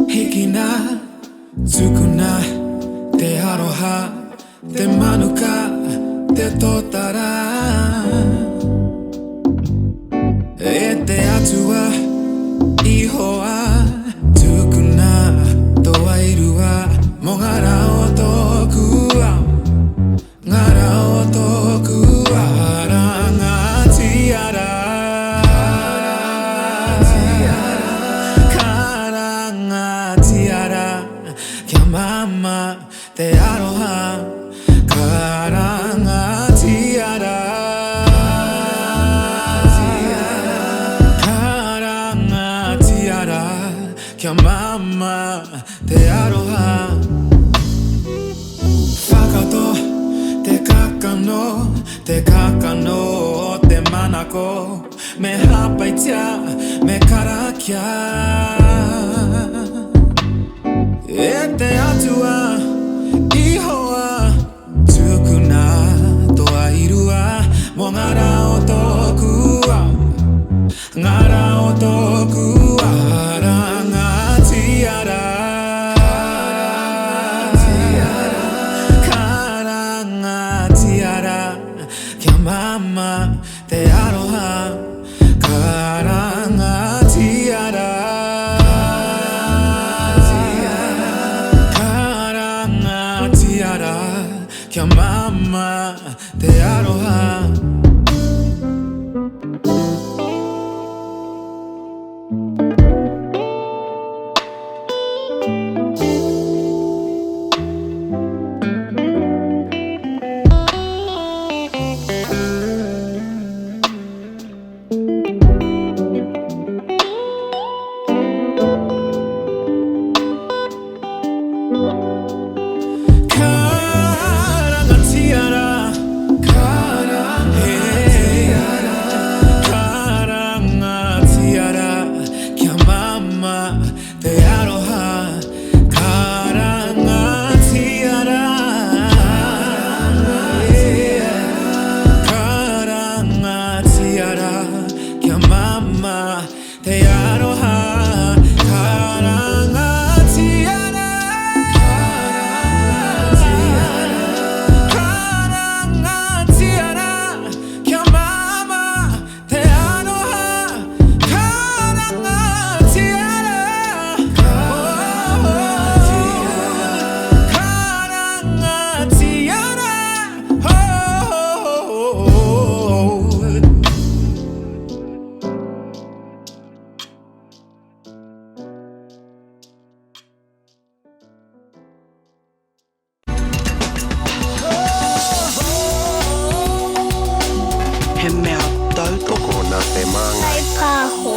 Hikina, tsukuna, te aroha, te manuka, te totara. E te atua, ihoa, tsukuna, toa irua, mo ngara o tōku au, ngara o tōku ara ngā tiara. Mama, te aroha, karanga tiara, karanga tiara, kia mama, te aroha. Whakato, te kakano o te manako, me hapaitia, me karakia. E te atua, ihoa, tukuna, toa irua, mo ngara o tōku au, ngara o tōku ara ngā tiara. Karanga tiara, kia mama, te aroha, karanga tiara. Kia mama, te aroha. Mama, te aroha, karanga tiara, karanga tiara, kia mama, te aroha, karanga tiara, karanga tiara, He mea tautoko na te manga. Kai pāho.